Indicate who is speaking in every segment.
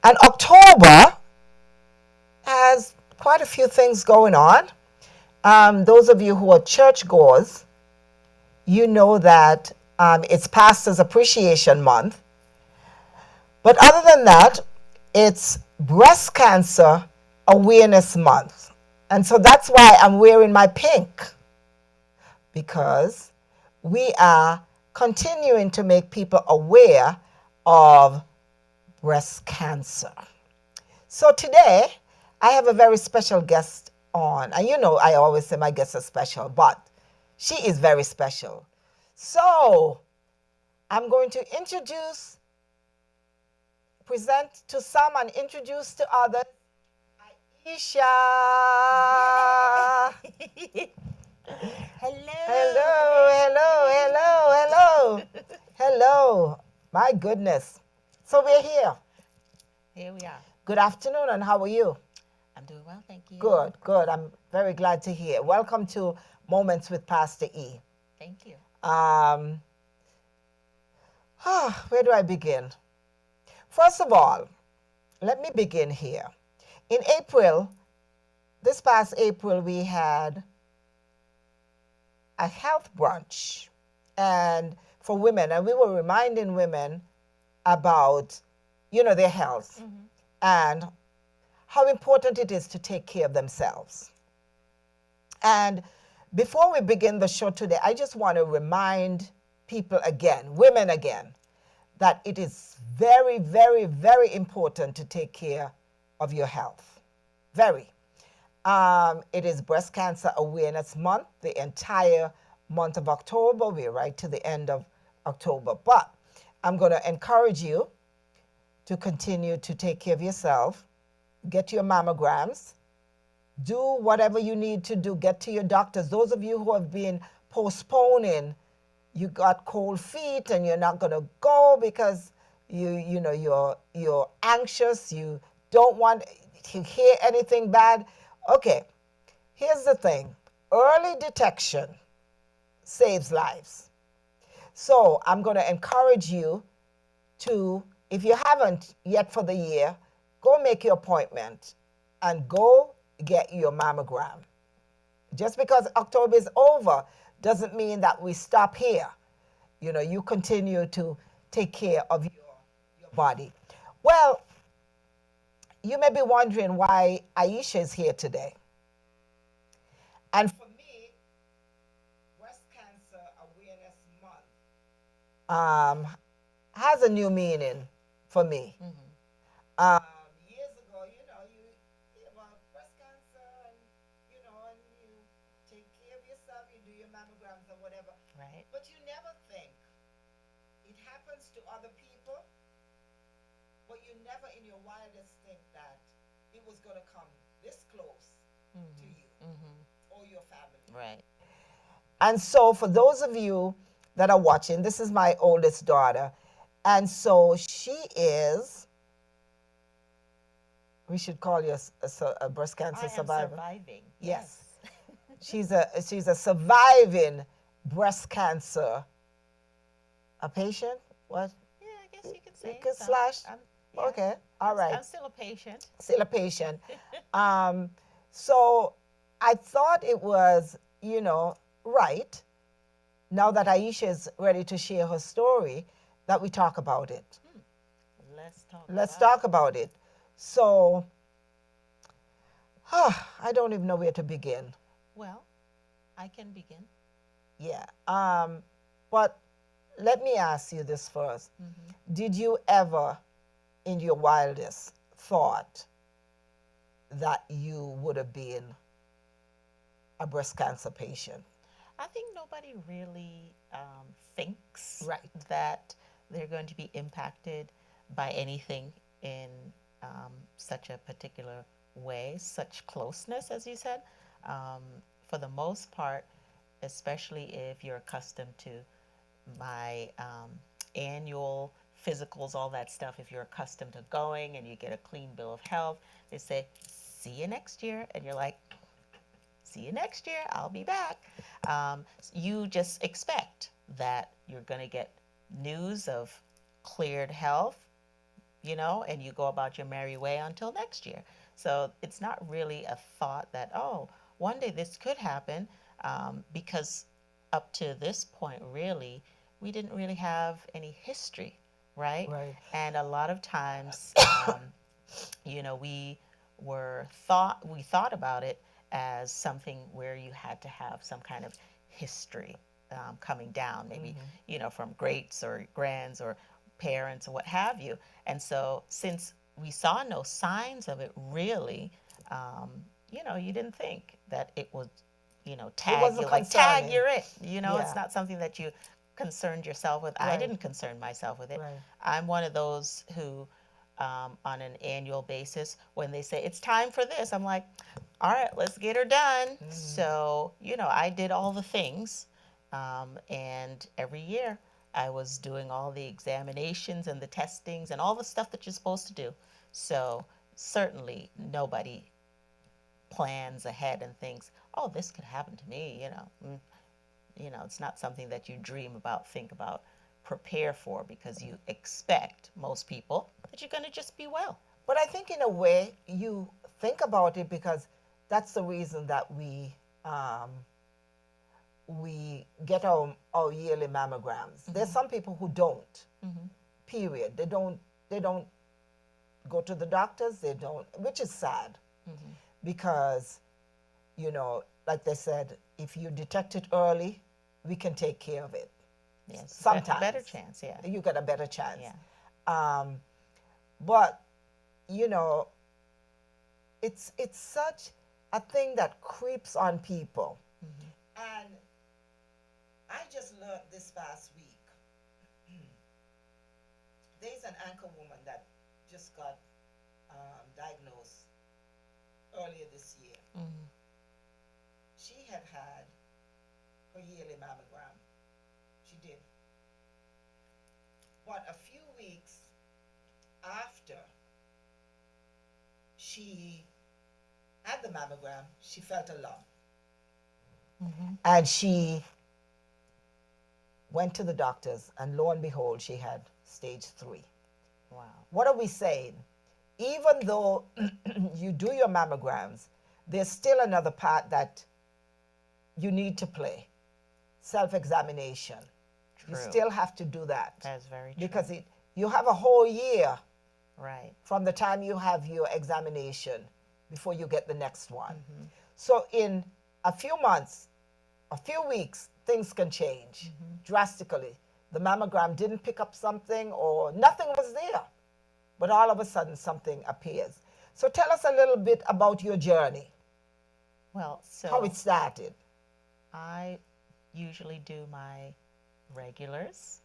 Speaker 1: And October has quite a few things going on. Those of you who are churchgoers, you know that it's Pastors Appreciation Month. But other than that, it's Breast Cancer Awareness Month. And so that's why I'm wearing my pink, because we are continuing to make people aware of breast cancer. So today, I have a very special guest on. And you know, I always say my guests are special, but she is very special. So I'm going to present to some and introduce to others, Aisha.
Speaker 2: Hello.
Speaker 1: Hello, hello, hello, hello. Hello. My goodness. So we're here.
Speaker 2: Here we are.
Speaker 1: Good afternoon, and how are you?
Speaker 2: I'm doing well, thank you.
Speaker 1: Good, good. I'm very glad to hear. Welcome to Moments with Pastor E.
Speaker 2: Thank you.
Speaker 1: Where do I begin? First of all, let me begin here. In April, this past April, we had a health brunch and for women, and we were reminding women about, their health and how important it is to take care of themselves. And before we begin the show today, I just want to remind people again, women again, that it is very, very, very important to take care of your health. Very. It is Breast Cancer Awareness Month, the entire month of October. We're right to the end of October. But I'm going to encourage you to continue to take care of yourself, get your mammograms, do whatever you need to do, get to your doctors. Those of you who have been postponing, you got cold feet and you're not going to go because you're anxious, you don't want to hear anything bad. Okay, here's the thing. Early detection saves lives. So I'm going to encourage you to, if you haven't yet for the year, go make your appointment and go get your mammogram. Just because October is over doesn't mean that we stop here. You continue to take care of your body. Well, you may be wondering why Aisha is here today. And for me, Breast Cancer Awareness Month has a new meaning for me. Years ago, you hear about breast cancer and, and you take care of yourself, you do your mammograms or whatever.
Speaker 2: Right.
Speaker 1: But you never think it happens to other people, but you never in your wildest think that it was going to come this close to you or your family.
Speaker 2: Right.
Speaker 1: And so for those of you that are watching, this is my oldest daughter. And so she is, we should call you a breast cancer survivor.
Speaker 2: Surviving.
Speaker 1: Yes. she's a surviving breast cancer, a patient? What?
Speaker 2: Yeah, I guess you could say.
Speaker 1: You could slash?
Speaker 2: Yeah.
Speaker 1: Okay, all right.
Speaker 2: I'm still a patient.
Speaker 1: Still a patient. So I thought it was, right, now that Aisha is ready to share her story, that we talk about it. Let's talk about it. So, I don't even know where to begin.
Speaker 2: Well, I can begin.
Speaker 1: Yeah. But let me ask you this first. Did you ever, in your wildest, thought that you would have been a breast cancer patient?
Speaker 2: I think nobody really thinks
Speaker 1: Right.
Speaker 2: that they're going to be impacted by anything in such a particular way, such closeness, as you said. For the most part, especially if you're accustomed to my annual physicals, all that stuff, if you're accustomed to going and you get a clean bill of health, they say, see you next year. And you're like, see you next year, I'll be back. You just expect that you're going to get news of cleared health and you go about your merry way until next year. So it's not really a thought that, oh, one day this could happen, because up to this point, really, we didn't really have any history, right?
Speaker 1: Right.
Speaker 2: And a lot of times, we we thought about it as something where you had to have some kind of history, coming down, maybe from greats or grands or parents or what have you. And so since we saw no signs of it really, you didn't think that it would,
Speaker 1: It
Speaker 2: tag
Speaker 1: wasn't
Speaker 2: you, like tag,
Speaker 1: concerning.
Speaker 2: you're it. It's
Speaker 1: Yeah.
Speaker 2: not something that you concerned yourself with. I
Speaker 1: Right.
Speaker 2: didn't concern myself with it.
Speaker 1: Right.
Speaker 2: I'm one of those who, on an annual basis, when they say it's time for this, I'm like, all right, let's get her done. So, I did all the things. And every year I was doing all the examinations and the testings and all the stuff that you're supposed to do. So, certainly nobody plans ahead and thinks, oh, this could happen to me. It's not something that you dream about, think about, prepare for, because you expect, most people, that you're going to just be well.
Speaker 1: But I think in a way you think about it because that's the reason that we get our yearly mammograms. There's some people who don't. Period. They don't go to the doctors. They don't, which is sad because like they said, if you detect it early, we can take care of it.
Speaker 2: Yes,
Speaker 1: Sometimes
Speaker 2: better chance, yeah.
Speaker 1: you get a better chance.
Speaker 2: Yeah.
Speaker 1: But you know, it's such a thing that creeps on people. And I just learned this past week. There's an anchor woman that just got diagnosed earlier this year. She had her yearly mammogram. She did. But a few weeks after she had the mammogram, she felt a lump. And she went to the doctors, and lo and behold, she had stage 3.
Speaker 2: Wow.
Speaker 1: What are we saying? Even though you do your mammograms, there's still another part that you need to play. Self-examination. You
Speaker 2: True.
Speaker 1: still have to do that.
Speaker 2: That's very true.
Speaker 1: Because you have a whole year
Speaker 2: Right.
Speaker 1: from the time you have your examination before you get the next one. So in a few months, a few weeks, things can change drastically. The mammogram didn't pick up something or nothing was there, but all of a sudden something appears. So tell us a little bit about your journey,
Speaker 2: Well,
Speaker 1: how
Speaker 2: so
Speaker 1: it started.
Speaker 2: I usually do my regulars,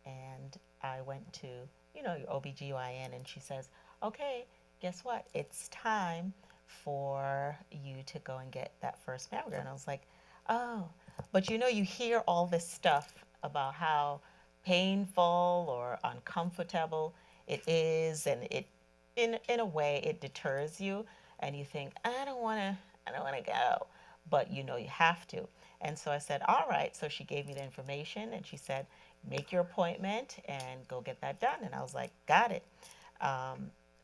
Speaker 2: and I went to, your OBGYN, and she says, okay, guess what? It's time for you to go and get that first mammogram. And I was like, oh, but you hear all this stuff about how painful or uncomfortable it is, and it, in a way, it deters you, and you think, I don't want to go, but you have to. And so I said, all right. So she gave me the information, and she said, make your appointment and go get that done. And I was like, got it.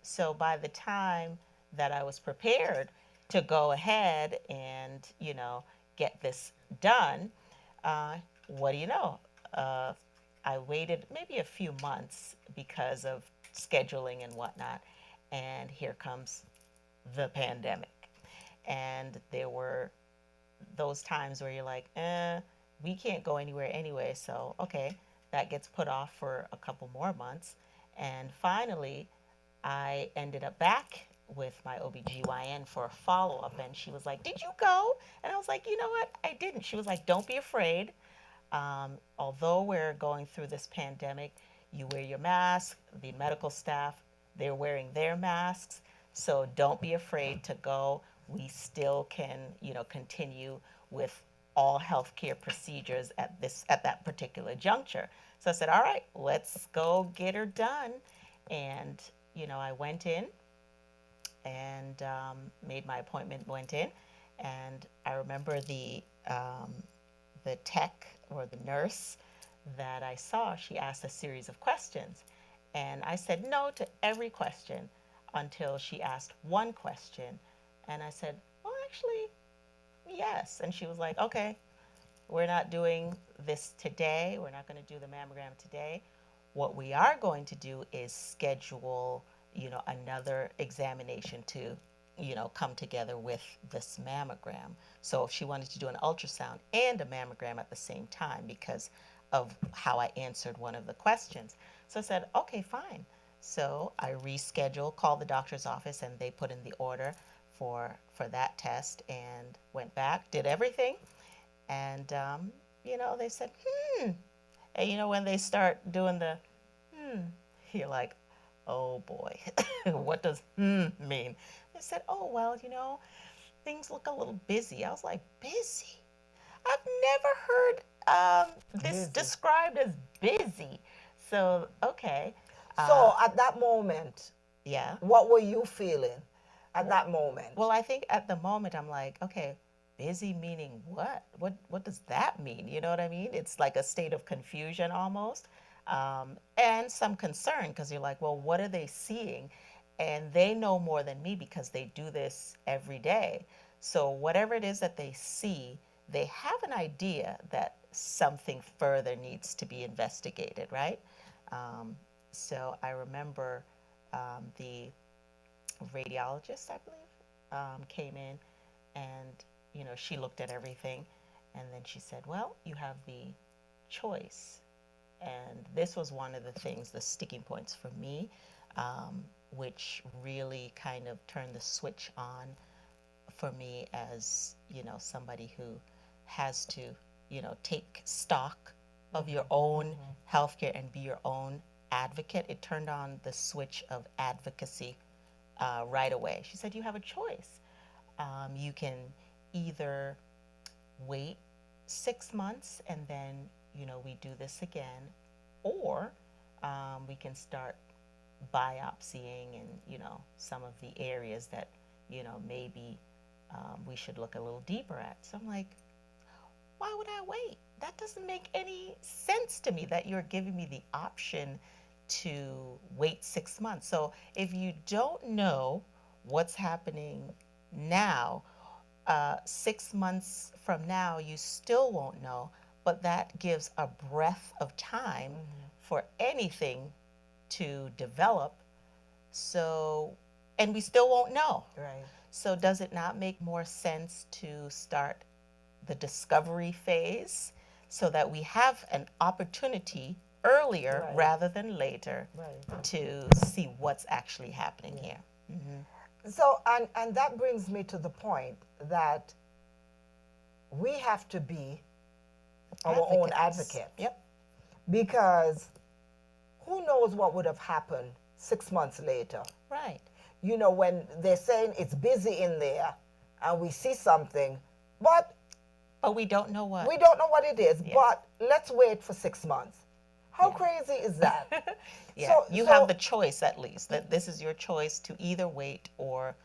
Speaker 2: So by the time that I was prepared to go ahead and, get this done, what do you know? I waited maybe a few months because of scheduling and whatnot. And here comes the pandemic. And there were those times where you're like, we can't go anywhere anyway. So, okay, that gets put off for a couple more months. And finally, I ended up back with my OBGYN for a follow-up, and she was like, did you go? And I was like, you know what? I didn't. She was like, don't be afraid. Although we're going through this pandemic, you wear your mask, the medical staff, they're wearing their masks. So don't be afraid to go. We still can, continue with all healthcare procedures at that particular juncture. So I said, all right, let's go get her done. And, I went in and made my appointment, went in. And I remember the tech or the nurse that I saw, she asked a series of questions. And I said no to every question until she asked one question. And I said, well, actually, yes. And she was like, okay, we're not doing this today. We're not going to do the mammogram today. What we are going to do is schedule, another examination to, come together with this mammogram. So if she wanted to do an ultrasound and a mammogram at the same time because of how I answered one of the questions. So I said, okay, fine. So I rescheduled, called the doctor's office, and they put in the order for that test and went back, did everything. And, they said, And, when they start doing the, you're like, oh boy, what does mean? They said, oh, well, things look a little busy. I was like, busy? I've never heard this
Speaker 1: Busy.
Speaker 2: described as busy. So, okay.
Speaker 1: So at that moment,
Speaker 2: Yeah.
Speaker 1: what were you feeling at that moment?
Speaker 2: Well, I think at the moment I'm like, okay, busy meaning what? What does that mean? You know what I mean? It's like a state of confusion almost, and some concern because you're like, well, what are they seeing? And they know more than me because they do this every day. So whatever it is that they see, they have an idea that something further needs to be investigated, right? So I remember the radiologist, I believe, came in and, she looked at everything and then she said, well, you have the choice. And this was one of the things, the sticking points for me, which really kind of turned the switch on for me as, somebody who has to, take stock of your own healthcare and be your own advocate. It turned on the switch of advocacy right away. She said, you have a choice. You can either wait 6 months and then, we do this again, or we can start biopsying and, some of the areas that, maybe we should look a little deeper at. So I'm like, why would I wait? That doesn't make any sense to me that you're giving me the option to wait 6 months. So if you don't know what's happening now, 6 months from now, you still won't know, but that gives a breadth of time for anything to develop. So, and we still won't know.
Speaker 1: Right.
Speaker 2: So does it not make more sense to start the discovery phase so that we have an opportunity earlier
Speaker 1: Right.
Speaker 2: rather than later
Speaker 1: Right.
Speaker 2: to see what's actually happening here?
Speaker 1: So, and that brings me to the point that we have to be our own
Speaker 2: Advocates.
Speaker 1: advocate.
Speaker 2: Yep.
Speaker 1: Because who knows what would have happened 6 months later?
Speaker 2: Right.
Speaker 1: When they're saying it's busy in there and we see something, but
Speaker 2: But we don't know what.
Speaker 1: we don't know what it is,
Speaker 2: Yeah.
Speaker 1: but let's wait for 6 months. How
Speaker 2: Yeah.
Speaker 1: crazy is that?
Speaker 2: Yeah,
Speaker 1: So-
Speaker 2: you
Speaker 1: so-
Speaker 2: have the choice at least that this is your choice to either wait or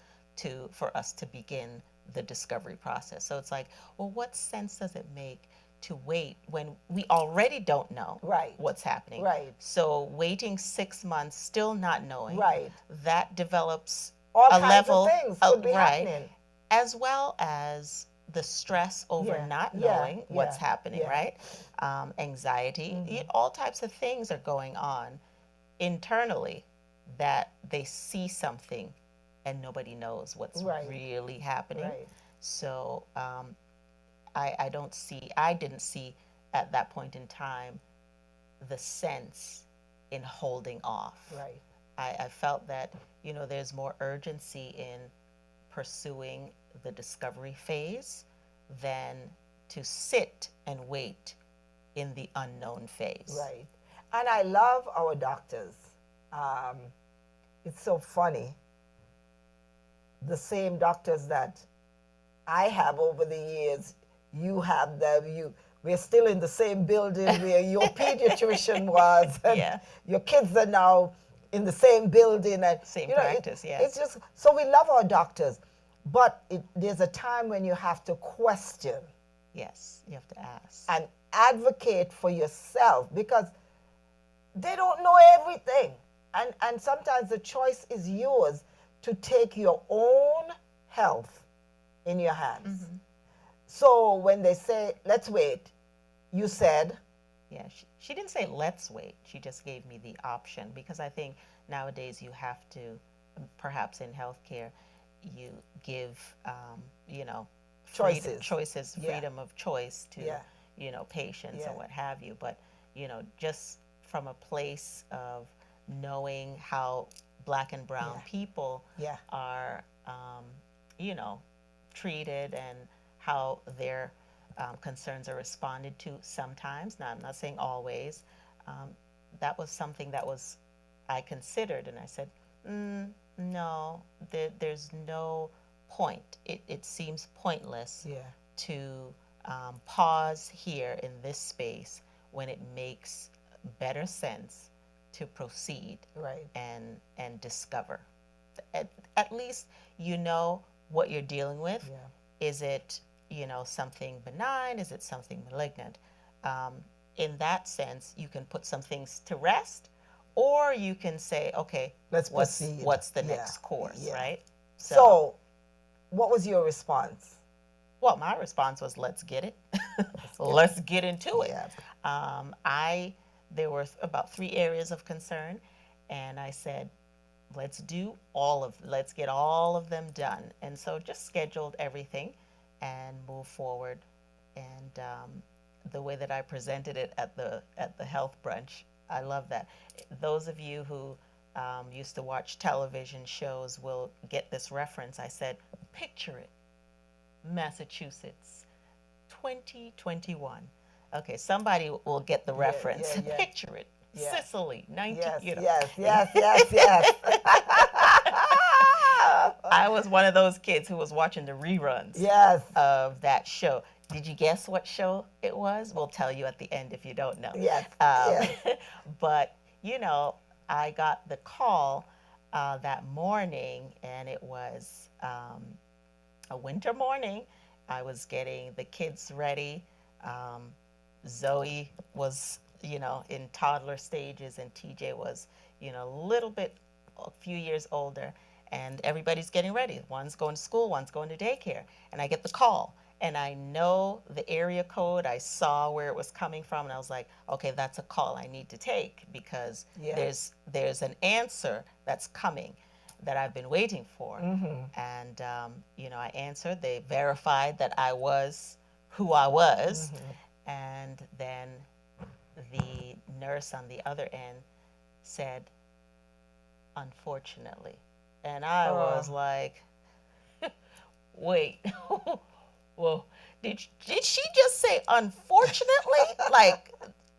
Speaker 2: for us to begin the discovery process. So it's like, well, what sense does it make to wait when we already don't know
Speaker 1: Right.
Speaker 2: what's happening?
Speaker 1: Right.
Speaker 2: So waiting 6 months, still not knowing,
Speaker 1: Right.
Speaker 2: that develops
Speaker 1: All
Speaker 2: a
Speaker 1: kinds
Speaker 2: level
Speaker 1: of things
Speaker 2: of-
Speaker 1: could be
Speaker 2: right.
Speaker 1: happening.
Speaker 2: as well as the stress over
Speaker 1: Yeah,
Speaker 2: not
Speaker 1: yeah,
Speaker 2: knowing what's
Speaker 1: yeah,
Speaker 2: happening,
Speaker 1: yeah.
Speaker 2: right? Anxiety, all types of things are going on internally that they see something and nobody knows what's
Speaker 1: Right.
Speaker 2: really happening.
Speaker 1: Right.
Speaker 2: So I didn't see at that point in time the sense in holding off.
Speaker 1: Right.
Speaker 2: I felt that, there's more urgency in pursuing the discovery phase than to sit and wait in the unknown phase.
Speaker 1: Right. And I love our doctors. It's so funny. The same doctors that I have over the years, you have them. We're still in the same building where your pediatrician was, and
Speaker 2: Yeah.
Speaker 1: your kids are now in the same building, and
Speaker 2: Same
Speaker 1: you know,
Speaker 2: practice, yeah.
Speaker 1: It's just so we love our doctors, but there's a time when you have to question
Speaker 2: Yes, you have to ask.
Speaker 1: and advocate for yourself because they don't know everything. and sometimes the choice is yours to take your own health in your hands. So when they say, let's wait, you said,
Speaker 2: Yeah, she didn't say let's wait. She just gave me the option because I think nowadays you have to, perhaps in healthcare, you give, you know, choices,
Speaker 1: Yeah.
Speaker 2: freedom of choice to,
Speaker 1: Yeah.
Speaker 2: you know, patients
Speaker 1: Yeah.
Speaker 2: and what have you. But, you know, just from a place of knowing how Black and brown
Speaker 1: Yeah.
Speaker 2: people
Speaker 1: Yeah.
Speaker 2: are, you know, treated and how their concerns are responded to sometimes. Now, I'm not saying always. Um, that was something that was I considered, and I said, no, there's no point. It seems pointless
Speaker 1: Yeah.
Speaker 2: to pause here in this space when it makes better sense to proceed
Speaker 1: Right.
Speaker 2: and discover. At least you know what you're dealing with.
Speaker 1: Yeah.
Speaker 2: Is it, you know, something benign? Is it something malignant? In that sense, you can put some things to rest, or you can say, okay,
Speaker 1: Let's proceed.
Speaker 2: what's the
Speaker 1: Yeah.
Speaker 2: next course,
Speaker 1: Yeah.
Speaker 2: right?
Speaker 1: So, what was your response?
Speaker 2: Well, my response was, let's get it. Let's get into it.
Speaker 1: Yeah.
Speaker 2: There were about 3 areas of concern, and I said, let's get all of them done. And so just scheduled everything and moved forward. And the way that I presented it at the health brunch, I love that. Those of you who used to watch television shows will get this reference. I said, picture it, Massachusetts, 2021. Okay, somebody will get the reference.
Speaker 1: Yeah.
Speaker 2: Picture it,
Speaker 1: Yeah.
Speaker 2: Sicily, 19.
Speaker 1: Yes.
Speaker 2: You know.
Speaker 1: Yes.
Speaker 2: I was one of those kids who was watching the reruns
Speaker 1: Yes.
Speaker 2: of that show. Did you guess what show it was? We'll tell you at the end if you don't know.
Speaker 1: Yes. Yes.
Speaker 2: But, you know, I got the call that morning, and it was a winter morning. I was getting the kids ready. Zoe was, you know, in toddler stages, and TJ was, you know, a few years older, and everybody's getting ready. One's going to school, one's going to daycare, and I get the call, and I know the area code. I saw where it was coming from, and I was like, okay, that's a call I need to take because there's an answer that's coming that I've been waiting for. And, you know, I answered. They verified that I was who I was. And then the nurse on the other end said, unfortunately. And I was like, wait, well, did she just say unfortunately? Like,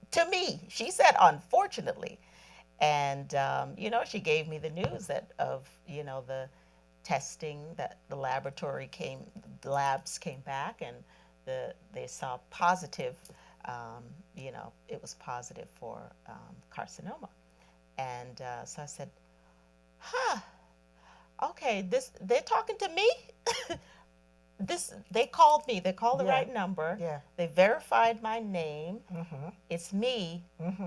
Speaker 2: to me, she said unfortunately. And, you know, she gave me the news you know, the testing that the labs came back, and they saw positive, you know, it was positive for carcinoma. And so I said, okay, they're talking to me? They called me. They called the right number.
Speaker 1: Yeah.
Speaker 2: They verified my name. It's me.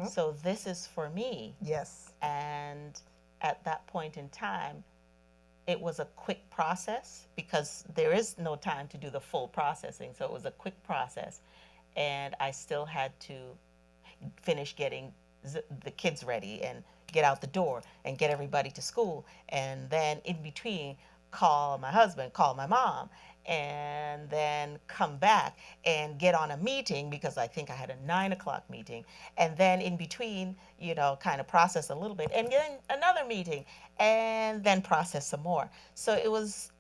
Speaker 2: So this is for me.
Speaker 1: Yes.
Speaker 2: And at that point in time, it was a quick process because there is no time to do the full processing. So it was a quick process. And I still had to finish getting the kids ready and get out the door and get everybody to school. And then in between, call my husband, call my mom, and then come back and get on a meeting because I think I had a 9 o'clock meeting. And then in between, you know, kind of process a little bit and then another meeting and then process some more. So it was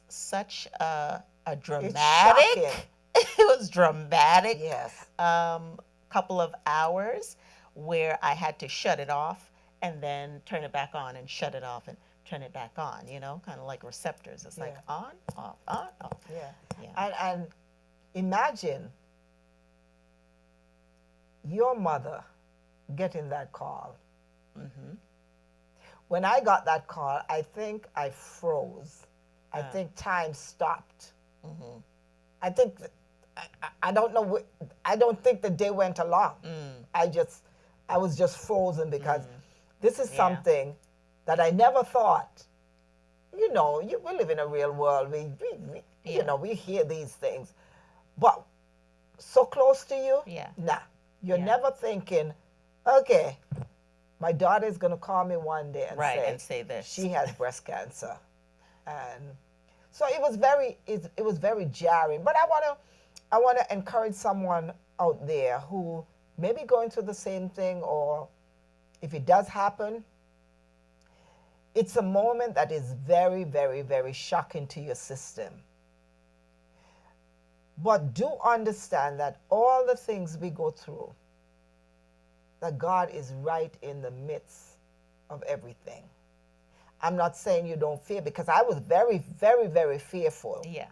Speaker 2: such a dramatic, it was dramatic.
Speaker 1: Yes.
Speaker 2: Couple of hours where I had to shut it off and then turn it back on and shut it off and turn it back on, you know, kind of like receptors. It's like on, off, on, off.
Speaker 1: Yeah. And imagine your mother getting that call. When I got that call, I think I froze. I think time stopped. I think, I don't know, I don't think the day went along. I was just frozen because This is
Speaker 2: Yeah.
Speaker 1: something that I never thought. We live in a real world.
Speaker 2: Yeah.
Speaker 1: We hear these things, but so close to you,
Speaker 2: Yeah.
Speaker 1: nah. You're
Speaker 2: Yeah.
Speaker 1: never thinking, okay, my daughter is going to call me one day and
Speaker 2: Right,
Speaker 1: say
Speaker 2: and say this.
Speaker 1: she has breast cancer, and so it was very jarring. But I want to encourage someone out there who may be going through the same thing, or if it does happen, it's a moment that is very, very, very shocking to your system. But do understand that all the things we go through, that God is right in the midst of everything. I'm not saying you don't fear, because I was very, very, very fearful.
Speaker 2: Yeah.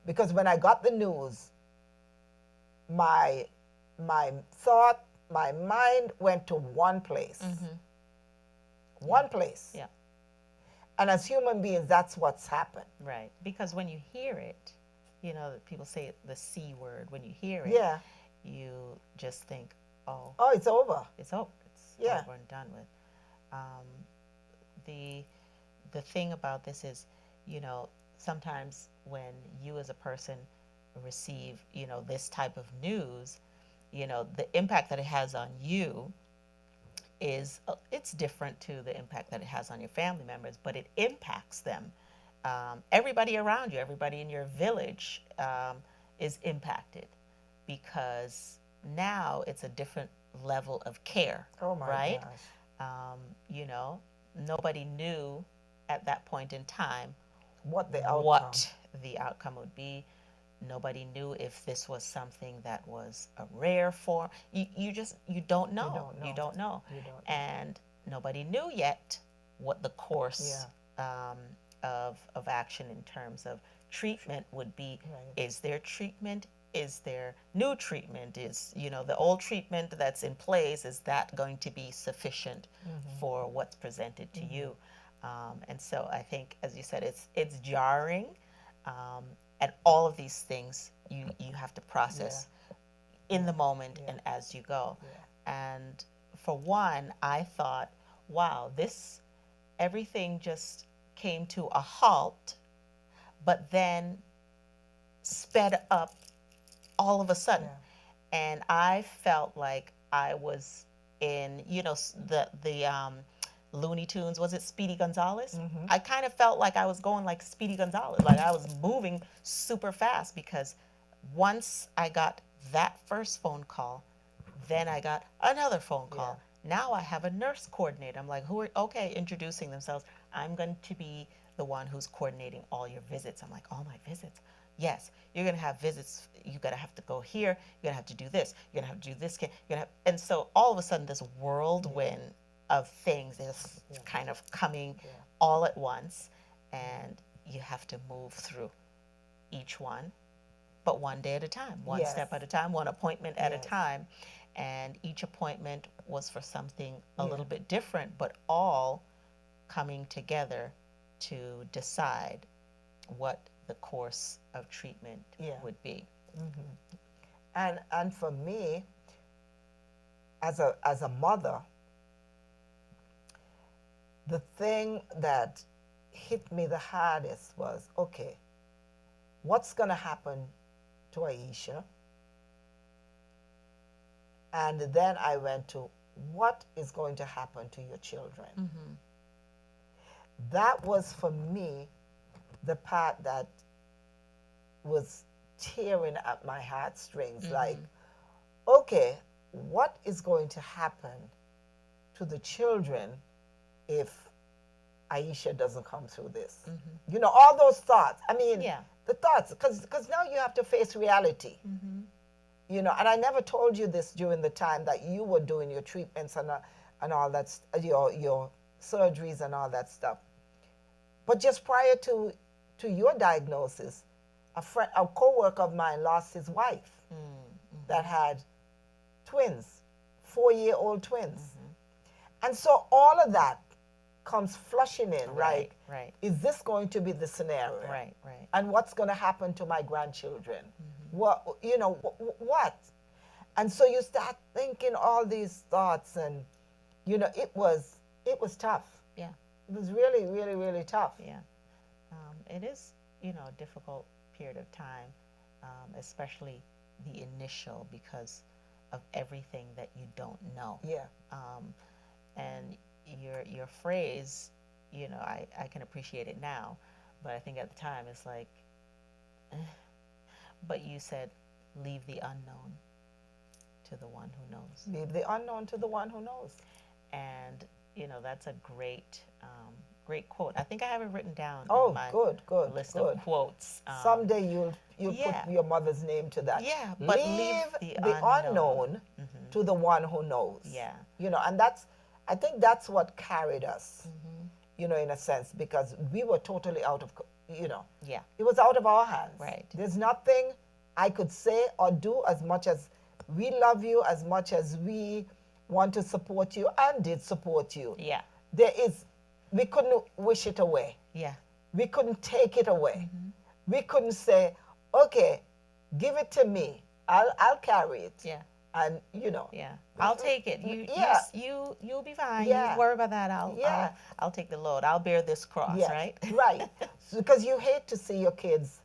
Speaker 1: Because when I got the news, my thought, my mind went to one place. One place.
Speaker 2: Yeah.
Speaker 1: And as human beings, that's what's happened.
Speaker 2: Right. Because when you hear it, people say the C word. When you hear it,
Speaker 1: Yeah.
Speaker 2: you just think, oh,
Speaker 1: Oh, it's over.
Speaker 2: it's over. It's
Speaker 1: Yeah.
Speaker 2: over and done with. The thing about this is, sometimes when you as a person receive, this type of news, the impact that it has on you is it's different to the impact that it has on your family members, but it impacts them. Everybody around you, everybody in your village is impacted, because now it's a different level of care.
Speaker 1: Oh my
Speaker 2: right?
Speaker 1: gosh.
Speaker 2: Nobody knew at that point in time
Speaker 1: What the outcome.
Speaker 2: what the outcome would be. Nobody knew if this was something that was a rare form. You don't know.
Speaker 1: don't know.
Speaker 2: You don't know.
Speaker 1: You don't know.
Speaker 2: And nobody knew yet what the course of action in terms of treatment would be.
Speaker 1: Right.
Speaker 2: Is there treatment? Is there new treatment? Is, the old treatment that's in place, is that going to be sufficient for what's presented to you? And so I think, as you said, it's jarring. And all of these things you have to process in the moment and as you go. And for one, I thought, wow, everything just came to a halt, but then sped up all of a sudden. And I felt like I was in, the Looney Tunes, was it Speedy Gonzales? I kind of felt like I was going like Speedy Gonzales, like I was moving super fast, because once I got that first phone call, then I got another phone call. Now I have a nurse coordinator. I'm like, okay, introducing themselves. I'm going to be the one who's coordinating all your visits. I'm like, all my visits? Yes, you're going to have visits. You're going to have to go here. You're going to have to do this. You're going to have to do this. And so all of a sudden, this whirlwind of things is kind of coming all at once, and you have to move through each one, but one day at a time, one step at a time, one appointment at a time. And each appointment was for something a little bit different, but all coming together to decide what the course of treatment would be.
Speaker 1: And for me, as a mother, the thing that hit me the hardest was, okay, what's going to happen to Aisha? And then I went to, what is going to happen to your children? That was, for me, the part that was tearing at my heartstrings. Like, okay, what is going to happen to the children if Aisha doesn't come through this? All those thoughts. I mean, the thoughts, because now you have to face reality. And I never told you this during the time that you were doing your treatments and all that, your surgeries and all that stuff. But just prior to your diagnosis, a co-worker of mine lost his wife that had twins, 4-year-old twins. And so all of that comes flushing in,
Speaker 2: Right.
Speaker 1: Is this going to be the scenario?
Speaker 2: Right.
Speaker 1: And what's going to happen to my grandchildren? What? And so you start thinking all these thoughts, and it was it was tough.
Speaker 2: Yeah.
Speaker 1: It was really, really, really tough.
Speaker 2: Yeah. It is, a difficult period of time, especially the initial, because of everything that you don't know.
Speaker 1: Yeah.
Speaker 2: Um, and your phrase, I can appreciate it now, but I think at the time it's like, eh. But you said, leave the unknown to the one who knows.
Speaker 1: Leave the unknown to the one who knows.
Speaker 2: And that's a great quote. I think I have it written down
Speaker 1: Oh,
Speaker 2: in my
Speaker 1: good, good,
Speaker 2: list
Speaker 1: good.
Speaker 2: of quotes.
Speaker 1: Someday you'll
Speaker 2: yeah.
Speaker 1: put your mother's name to that.
Speaker 2: Yeah, but leave
Speaker 1: the
Speaker 2: the
Speaker 1: unknown to the one who knows.
Speaker 2: Yeah.
Speaker 1: And I think that's what carried us, in a sense, because we were totally out of,
Speaker 2: Yeah.
Speaker 1: it was out of our hands.
Speaker 2: Right.
Speaker 1: There's nothing I could say or do, as much as we love you, as much as we want to support you and did support you.
Speaker 2: Yeah.
Speaker 1: We couldn't wish it away.
Speaker 2: Yeah.
Speaker 1: We couldn't take it away. We couldn't say, okay, give it to me. I'll carry it.
Speaker 2: Yeah.
Speaker 1: And
Speaker 2: Yeah. I'll take it. You'll be fine.
Speaker 1: Yeah.
Speaker 2: You worry about that. I'll take the load. I'll bear this cross,
Speaker 1: yes,
Speaker 2: right?
Speaker 1: right. Because you hate to see your kids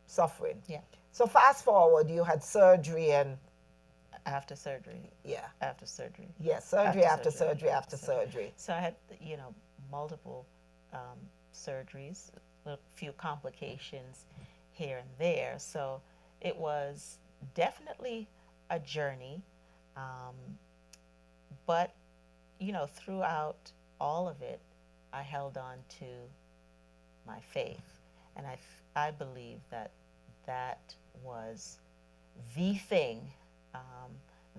Speaker 1: suffering.
Speaker 2: Yeah.
Speaker 1: So fast forward, you had surgery and
Speaker 2: After surgery.
Speaker 1: yeah.
Speaker 2: After surgery.
Speaker 1: Yes, surgery after surgery after surgery.
Speaker 2: So I had, multiple surgeries, a few complications here and there. So it was definitely a journey. But, throughout all of it, I held on to my faith. And I believe that was the thing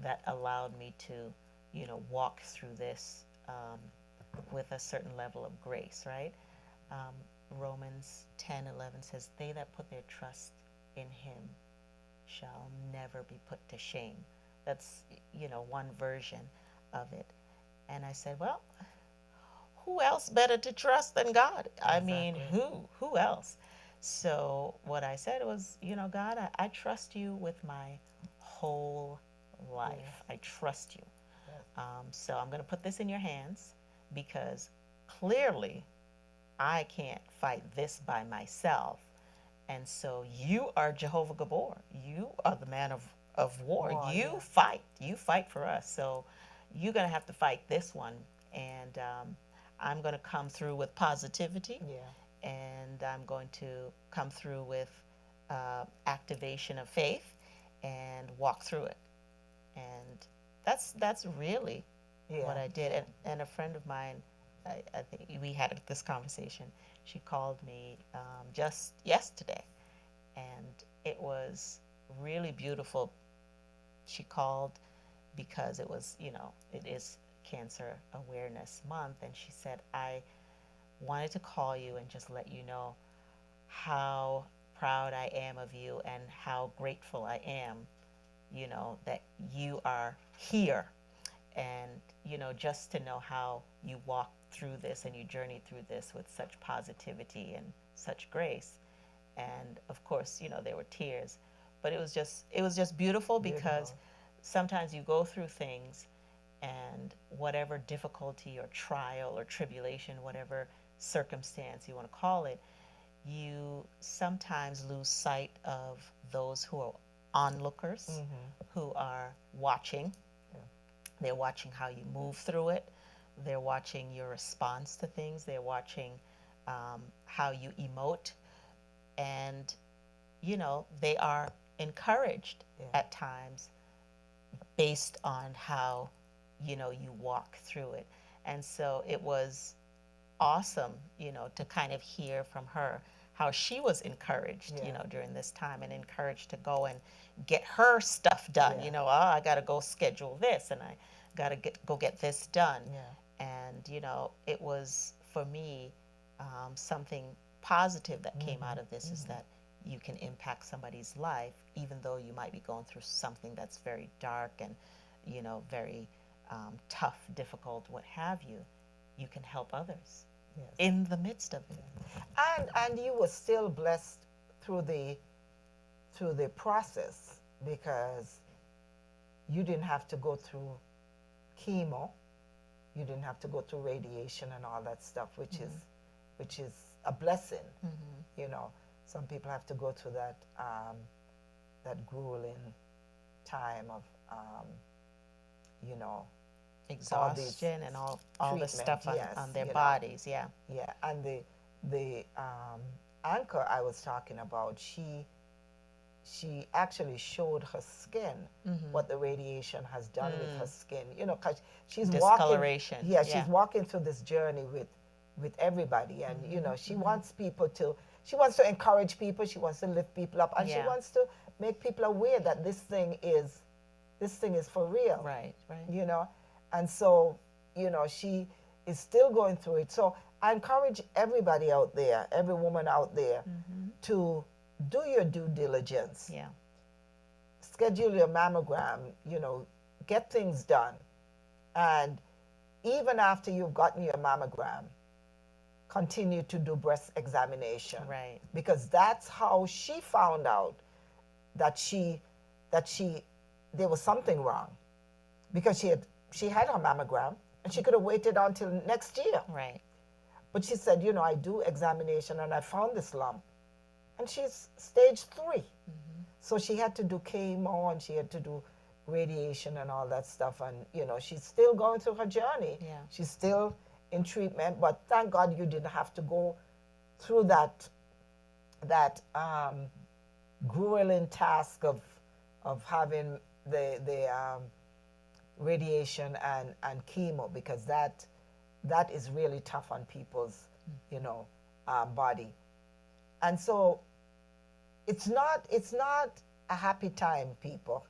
Speaker 2: that allowed me to, walk through this with a certain level of grace, right? Romans 10:11 says, "They that put their trust in him shall never be put to shame." That's, one version of it. And I said, well, who else better to trust than God? I mean, who else? So what I said was, God, I trust you with my whole life. I trust you. So I'm going to put this in your hands, because clearly I can't fight this by myself. And so you are Jehovah Gabor. You are the man of war. You fight for us. So you're going to have to fight this one. And I'm going to come through with positivity.
Speaker 1: Yeah.
Speaker 2: And I'm going to come through with activation of faith and walk through it. And that's really what I did. And a friend of mine, I think we had this conversation. She called me just yesterday, and it was really beautiful. She called because it was, it is Cancer Awareness Month, and she said, I wanted to call you and just let you know how proud I am of you and how grateful I am, that you are here. And, just to know how you walk through this and you journey through this with such positivity and such grace. And of course, there were tears, but it was just beautiful, because sometimes you go through things, and whatever difficulty or trial or tribulation, whatever circumstance you want to call it, you sometimes lose sight of those who are onlookers, who are watching. They're watching how you move through it. They're watching your response to things. They're watching how you emote. And, they are encouraged at times based on how, you walk through it. And so it was awesome, to kind of hear from her how she was encouraged, during this time, and encouraged to go and get her stuff done. I got to go schedule this, and I got to go get this done. And, it was, for me, something positive that came out of this is that you can impact somebody's life, even though you might be going through something that's very dark and, very tough, difficult, what have you. You can help others in the midst of it.
Speaker 1: And you were still blessed through the process, because you didn't have to go through chemo. you didn't have to go through radiation and all that stuff, which is a blessing. You know, some people have to go through that that grueling time of you know, all these
Speaker 2: Exhaustion and all the
Speaker 1: treatment,
Speaker 2: stuff
Speaker 1: yes,
Speaker 2: on their
Speaker 1: you know.
Speaker 2: bodies. Yeah.
Speaker 1: Yeah, and the anchor I was talking about, she actually showed her skin what the radiation has done with her skin. You know, because she's walking.
Speaker 2: Discoloration,
Speaker 1: Yeah,
Speaker 2: yeah.
Speaker 1: she's walking through this journey with everybody, and you know, she wants people to. She wants to encourage people. She wants to lift people up, and she
Speaker 2: Yeah.
Speaker 1: wants to make people aware that this thing is for real.
Speaker 2: Right. Right.
Speaker 1: You know, and so, you know, she is still going through it. So I encourage everybody out there, every woman out there, to do your due diligence.
Speaker 2: Yeah.
Speaker 1: Schedule your mammogram, you know, get things done. And even after you've gotten your mammogram, continue to do breast examination.
Speaker 2: Right.
Speaker 1: Because that's how she found out that there was something wrong. Because she had her mammogram and she could have waited until next year.
Speaker 2: Right.
Speaker 1: But she said, you know, I do examination and I found this lump. And she's stage 3. So she had to do chemo and she had to do radiation and all that stuff. And, you know, she's still going through her journey.
Speaker 2: Yeah.
Speaker 1: She's still in treatment. But thank God you didn't have to go through that grueling task of having the radiation and chemo, because that is really tough on people's, you know, body. And so it's not a happy time, people.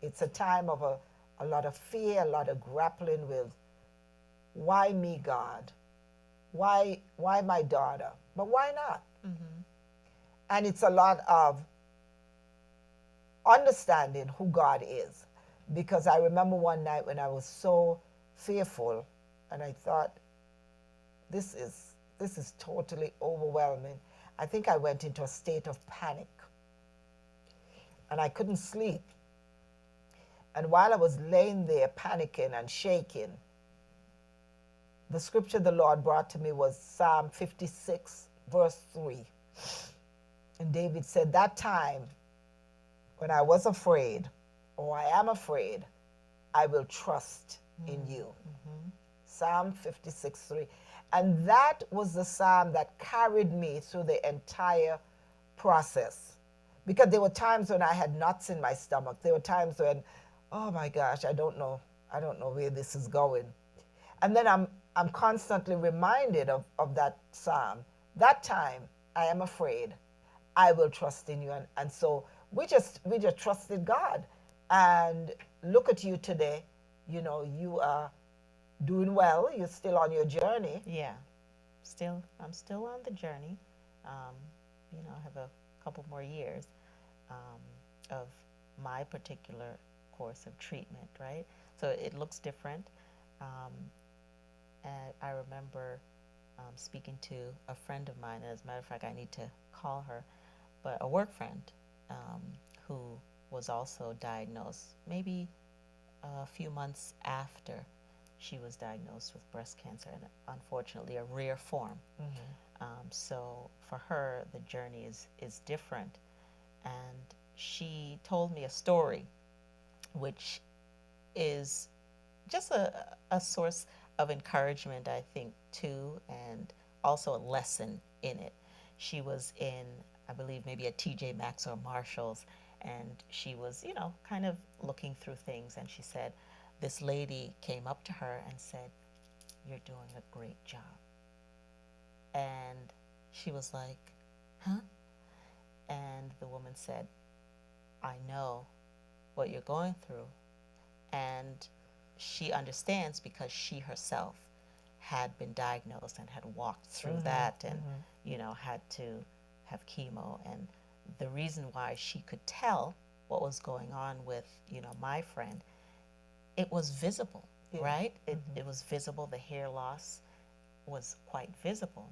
Speaker 1: It's a time of a lot of fear, a lot of grappling with, why me, God? Why my daughter? But why not? And it's a lot of understanding who God is. Because I remember one night when I was so fearful and I thought, this is totally overwhelming. I think I went into a state of panic and I couldn't sleep. And while I was laying there panicking and shaking, the scripture the Lord brought to me was Psalm 56, verse 3. And David said, that time when I was afraid, or I am afraid, I will trust in you. Psalm 56, 3. And that was the psalm that carried me through the entire process. Because there were times when I had knots in my stomach. There were times when, oh my gosh, I don't know where this is going. And then I'm constantly reminded of that psalm. That time I am afraid, I will trust in you. And so we just trusted God. And look at you today. You know, you are doing well. You're still on your journey.
Speaker 2: Yeah. I'm still on the journey. You know, I have a couple more years of my particular course of treatment, right? So it looks different. And I remember speaking to a friend of mine, and as a matter of fact, I need to call her, but a work friend who was also diagnosed maybe a few months after she was diagnosed with breast cancer, and unfortunately a rare form. So for her, the journey is different. And she told me a story which is just a source of encouragement, I think, too, and also a lesson in it. She was in, I believe, maybe a TJ Maxx or Marshall's, and she was, you know, kind of looking through things, and she said, this lady came up to her and said, you're doing a great job. And she was like, huh? And the woman said, I know what you're going through. And she understands because she herself had been diagnosed and had walked through that and, you know, had to have chemo. And the reason why she could tell what was going on with, you know, my friend, it was visible, right? It was visible. The hair loss was quite visible.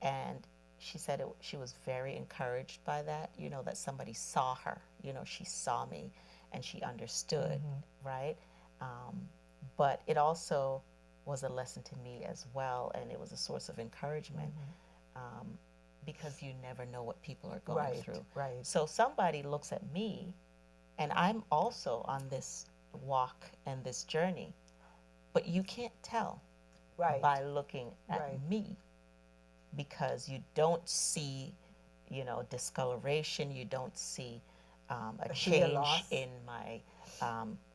Speaker 2: And she said she was very encouraged by that, you know, that somebody saw her, you know, she saw me and she understood, right? But it also was a lesson to me as well, and it was a source of encouragement, um, because you never know what people are going
Speaker 1: Right,
Speaker 2: through.
Speaker 1: right.
Speaker 2: So somebody looks at me, and I'm also on this walk and this journey, but you can't tell
Speaker 1: Right.
Speaker 2: by looking at
Speaker 1: Right.
Speaker 2: me, because you don't see, discoloration, you don't see a
Speaker 1: hair
Speaker 2: change
Speaker 1: loss.
Speaker 2: in my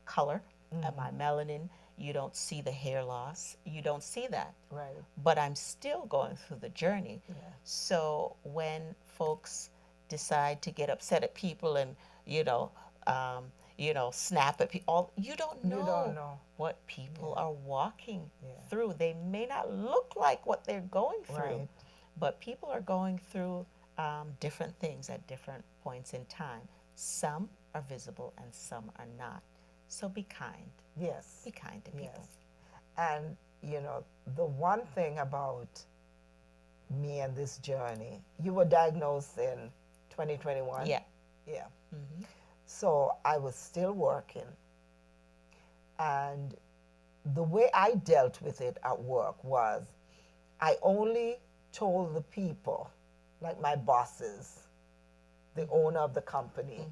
Speaker 2: color, my melanin, you don't see the hair loss, you don't see that.
Speaker 1: Right.
Speaker 2: But I'm still going through the journey.
Speaker 1: Yeah.
Speaker 2: So when folks decide to get upset at people and, you know, um, snap at people, you don't
Speaker 1: You don't
Speaker 2: know
Speaker 1: know.
Speaker 2: what people are walking
Speaker 1: Yeah.
Speaker 2: through. They may not look like what they're going through,
Speaker 1: Right.
Speaker 2: but people are going through different things at different points in time. Some are visible and some are not. So be kind.
Speaker 1: Yes.
Speaker 2: Be kind to people.
Speaker 1: Yes. And, the one thing about me and this journey, you were diagnosed in 2021?
Speaker 2: Yeah.
Speaker 1: Yeah.
Speaker 2: Hmm.
Speaker 1: So I was still working. And the way I dealt with it at work was I only told the people, like my bosses, the owner of the company,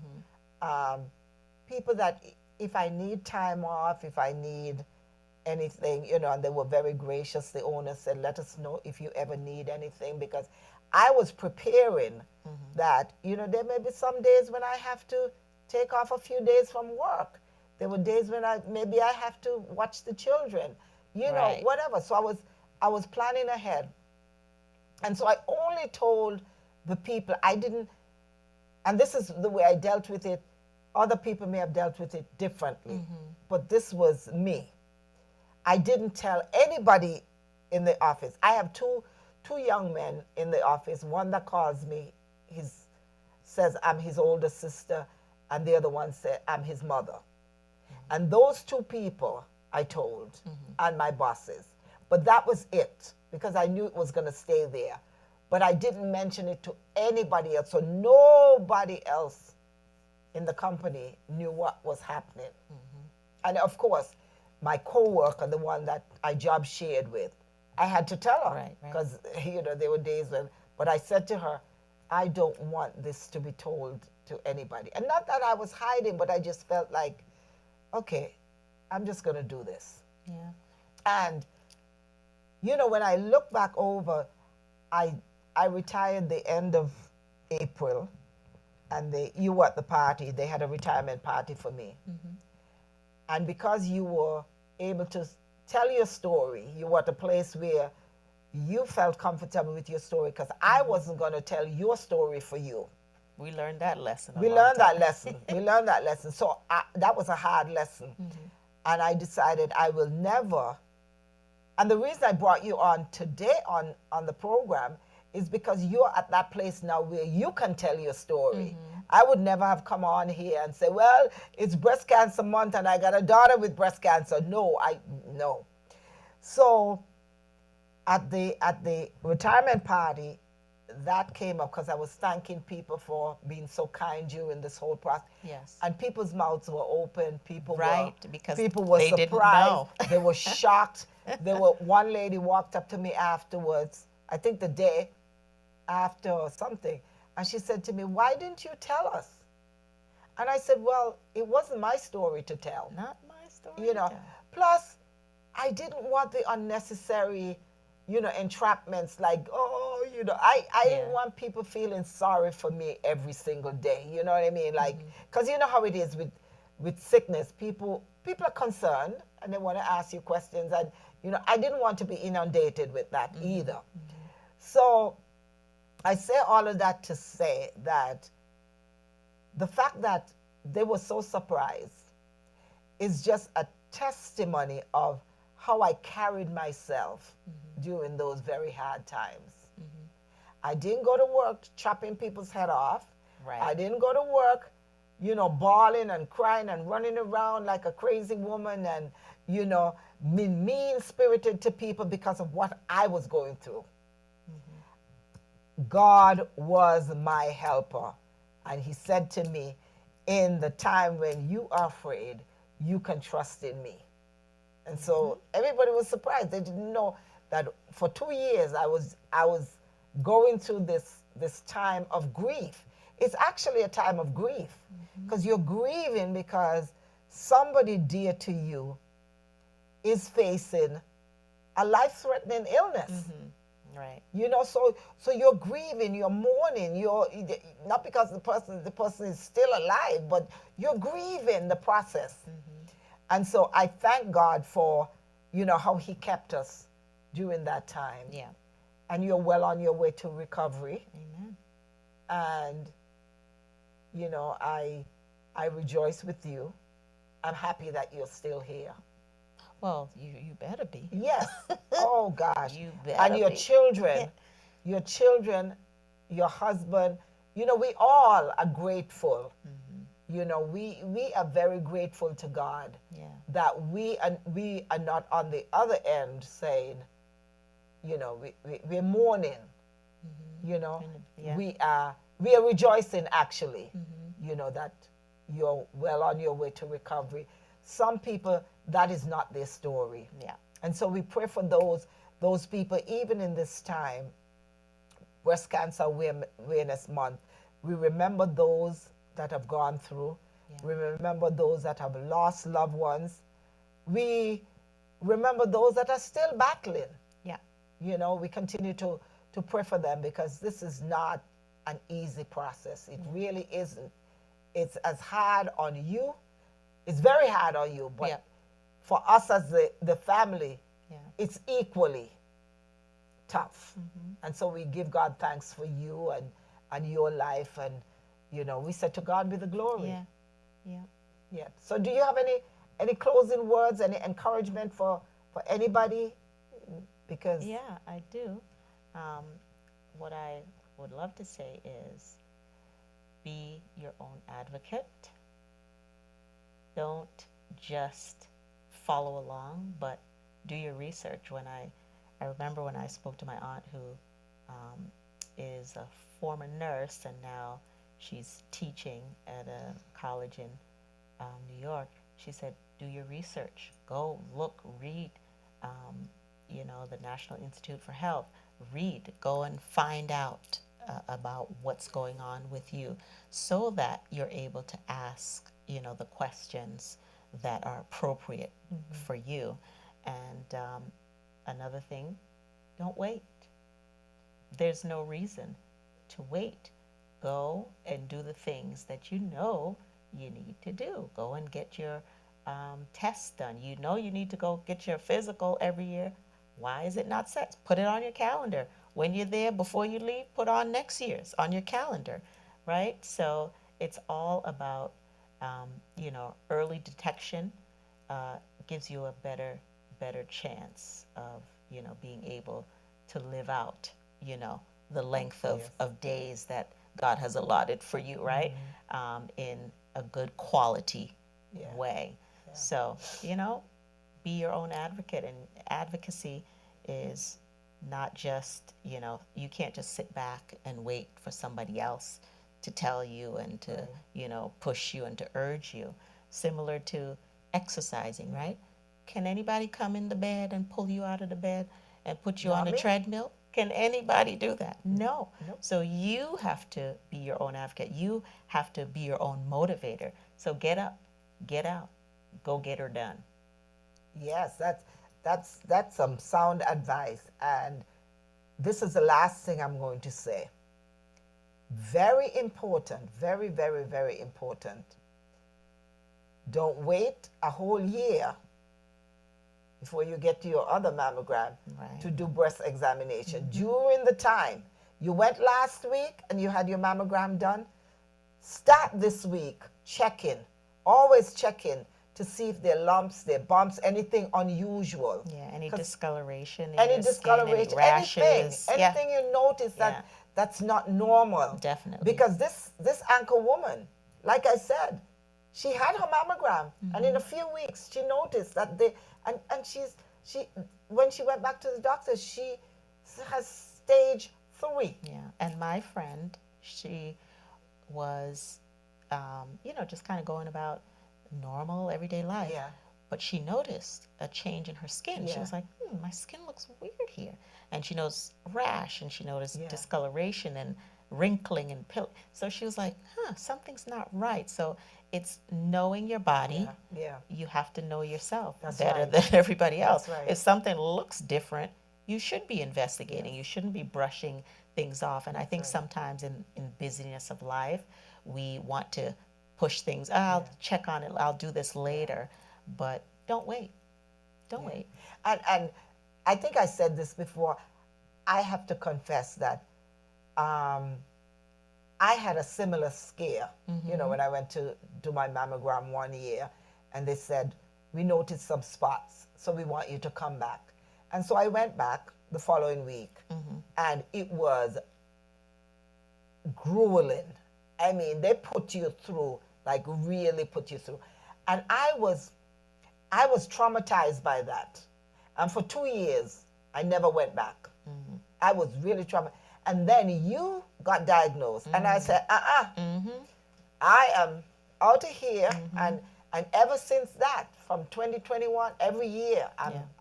Speaker 1: people that if I need time off, if I need anything, and they were very gracious. The owner said, let us know if you ever need anything, because I was preparing that, there may be some days when I have to take off a few days from work. There were days when maybe I have to watch the children,
Speaker 2: Right.
Speaker 1: whatever. So I was planning ahead. And so I only told the people, I didn't, and this is the way I dealt with it. Other people may have dealt with it differently, but this was me. I didn't tell anybody in the office. I have two young men in the office. One that calls me, says I'm his older sister, and the other one said I'm his mother. And those two people I told, and my bosses. But that was it, because I knew it was going to stay there. But I didn't mention it to anybody else, so nobody else in the company knew what was happening. And of course, my coworker, the one that I job shared with, I had to tell her,
Speaker 2: Right, right.
Speaker 1: because there were days when. But I said to her, I don't want this to be told to anybody. And not that I was hiding, but I just felt like, okay, I'm just going to do this.
Speaker 2: Yeah.
Speaker 1: And when I look back over, I retired the end of April, and you were at the party. They had a retirement party for me. And because you were able to tell your story, you were at a place where you felt comfortable with your story, because I wasn't going to tell your story for you.
Speaker 2: We learned that lesson.
Speaker 1: We learned that lesson. We learned that lesson. So that was a hard lesson. And I decided I will never. And the reason I brought you on today on the program is because you're at that place now where you can tell your story. I would never have come on here and say, well, it's breast cancer month and I got a daughter with breast cancer. No. So at the retirement party, that came up because I was thanking people for being so kind during this whole process.
Speaker 2: Yes.
Speaker 1: And people's mouths were open. People
Speaker 2: because
Speaker 1: were
Speaker 2: they
Speaker 1: surprised.
Speaker 2: didn't know.
Speaker 1: They were shocked. One lady walked up to me afterwards, I think the day after or something, and she said to me, why didn't you tell us? And I said, well, it wasn't my story to tell.
Speaker 2: Not my story.
Speaker 1: Plus, I didn't want the unnecessary, entrapments like, I didn't want people feeling sorry for me every single day. You know what I mean? Like, because you know how it is with sickness. People are concerned and they want to ask you questions. And, I didn't want to be inundated with that either. So I say all of that to say that the fact that they were so surprised is just a testimony of how I carried myself during those very hard times. I didn't go to work chopping people's head off.
Speaker 2: Right.
Speaker 1: I didn't go to work, bawling and crying and running around like a crazy woman and, mean-spirited to people because of what I was going through. God was my helper. And he said to me, in the time when you are afraid, you can trust in me. And so everybody was surprised. They didn't know that for 2 years I was going through this time of grief. It's actually a time of grief because you're grieving because somebody dear to you is facing a life-threatening illness.
Speaker 2: Right.
Speaker 1: So you're grieving, you're mourning, you're not because the person is still alive, but you're grieving the process. And so I thank God for, how he kept us during that time.
Speaker 2: Yeah.
Speaker 1: And you're well on your way to recovery.
Speaker 2: Amen.
Speaker 1: And, I rejoice with you. I'm happy that you're still here.
Speaker 2: Well, you better be.
Speaker 1: Yes. Oh, gosh.
Speaker 2: You better
Speaker 1: And your
Speaker 2: be.
Speaker 1: children, your husband, we all are grateful. We are very grateful to God
Speaker 2: Yeah.
Speaker 1: that we are not on the other end saying, we're mourning.
Speaker 2: Yeah.
Speaker 1: We are rejoicing actually, that you're well on your way to recovery. Some people, that is not their story.
Speaker 2: Yeah.
Speaker 1: And so we pray for those people, even in this time, Breast Cancer Awareness Month. We remember those that have gone through.
Speaker 2: Yeah.
Speaker 1: We remember those that have lost loved ones. We remember those that are still battling.
Speaker 2: Yeah.
Speaker 1: We continue to pray for them because this is not an easy process. It really isn't. It's as hard on you. It's very hard on you, but
Speaker 2: Yeah.
Speaker 1: for us as the family,
Speaker 2: Yeah.
Speaker 1: it's equally tough. And so we give God thanks for you and your life. And, we said to God be the glory.
Speaker 2: Yeah. Yeah.
Speaker 1: Yeah. So do you have any closing words, any encouragement for anybody? Because
Speaker 2: Yeah, I do. What I would love to say is be your own advocate. Don't just follow along, but do your research. I remember when I spoke to my aunt who is a former nurse and now she's teaching at a college in New York. She said, do your research. Go look, read, the National Institute for Health. Read, go and find out about what's going on with you so that you're able to ask, the questions that are appropriate for you. And another thing, don't wait. There's no reason to wait. Go and do the things that you need to do. Go and get your tests done. You need to go get your physical every year. Why is it not set? Put it on your calendar. When you're there, before you leave, put on next year's on your calendar, right? So it's all about, early detection gives you a better chance of, being able to live out, the length of days that God has allotted for you, right? In a good quality way.
Speaker 1: Yeah.
Speaker 2: So, be your own advocate. And advocacy is not just, you can't just sit back and wait for somebody else to tell you and to, push you and to urge you. Similar to exercising, right? Can anybody come in the bed and pull you out of the bed and put you on a treadmill? Can anybody do that? No.
Speaker 1: Nope.
Speaker 2: So you have to be your own advocate. You have to be your own motivator. So get up, get out, go get her done.
Speaker 1: Yes, that's some sound advice. And this is the last thing I'm going to say. Very important, very, very, very important. Don't wait a whole year before you get to your other mammogram to do breast examination. During the time you went last week and you had your mammogram done, start this week checking. Always check in to see if there are lumps, there are bumps, anything unusual.
Speaker 2: Yeah, any discoloration,
Speaker 1: Any discoloration,
Speaker 2: skin, any rashes.
Speaker 1: anything you notice that's not normal.
Speaker 2: Definitely.
Speaker 1: Because this anchor woman, like I said, she had her mammogram, and in a few weeks she noticed that when she went back to the doctor, she has stage 3.
Speaker 2: Yeah, and my friend, she was, just kind of going about normal everyday life.
Speaker 1: Yeah.
Speaker 2: but she noticed a change in her skin. She
Speaker 1: Yeah.
Speaker 2: was like, my skin looks weird here. And she noticed rash, and she noticed
Speaker 1: Yeah.
Speaker 2: discoloration and wrinkling and pill. So she was like, something's not right. So it's knowing your body.
Speaker 1: Yeah. Yeah.
Speaker 2: You have to know yourself
Speaker 1: That's
Speaker 2: better
Speaker 1: right.
Speaker 2: than everybody else.
Speaker 1: That's right.
Speaker 2: If something looks different, you should be investigating. You shouldn't be brushing things off. And I think sometimes in busyness of life, we want to push things. I'll check on it. I'll do this later. But don't wait. Don't wait.
Speaker 1: And I think I said this before. I have to confess that I had a similar scare, you know, when I went to do my mammogram one year, and they said, we noticed some spots, so we want you to come back. And so I went back the following week, and it was grueling. I mean, they put you through, like really put you through. And I was traumatized by that. And for 2 years, I never went back. I was really traumatized. And then you got diagnosed, and I said, I am out of here. And ever since that, from 2021, every year,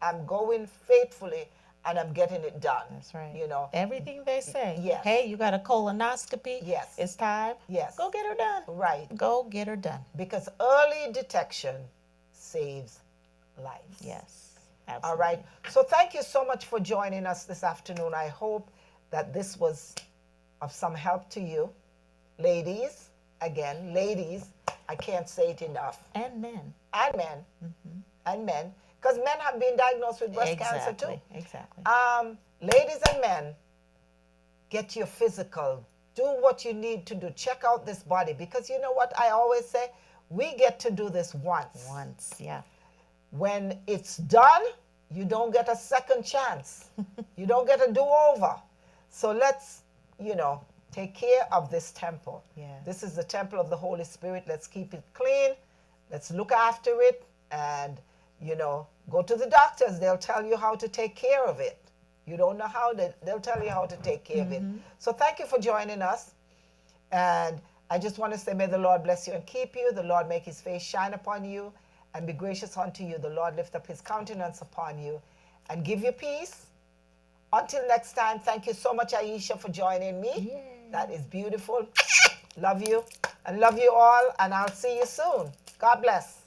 Speaker 1: I'm going faithfully, and I'm getting it done.
Speaker 2: That's right.
Speaker 1: You know,
Speaker 2: Everything they say.
Speaker 1: Yes.
Speaker 2: Hey, you got a colonoscopy.
Speaker 1: Yes.
Speaker 2: It's time.
Speaker 1: Yes.
Speaker 2: Go get her done.
Speaker 1: right.
Speaker 2: Go get her done.
Speaker 1: Because early detection saves lives.
Speaker 2: Yes. Absolutely.
Speaker 1: All right. So thank you so much for joining us this afternoon. I hope that this was of some help to you. Ladies, again, ladies, I can't say it enough.
Speaker 2: And men.
Speaker 1: And men. And men. Because men have been diagnosed with breast cancer too.
Speaker 2: Exactly.
Speaker 1: Ladies and men, get your physical. Do what you need to do. Check out this body. Because you know what I always say? We get to do this once.
Speaker 2: Once, yeah.
Speaker 1: When it's done, you don't get a second chance. You don't get a do-over. So let's, you know, take care of this temple.
Speaker 2: Yeah.
Speaker 1: This is the temple of the Holy Spirit. Let's keep it clean. Let's look after it. And, you know, go to the doctors. They'll tell you how to take care of it. You don't know how, they'll tell you how to take care of it. So thank you for joining us. And I just want to say, may the Lord bless you and keep you. The Lord make his face shine upon you and be gracious unto you. The Lord lift up his countenance upon you and give you peace. Until next time, thank you so much, Aisha, for joining me.
Speaker 2: Yay.
Speaker 1: That is beautiful. Love you and love you all, and I'll see you soon. God bless.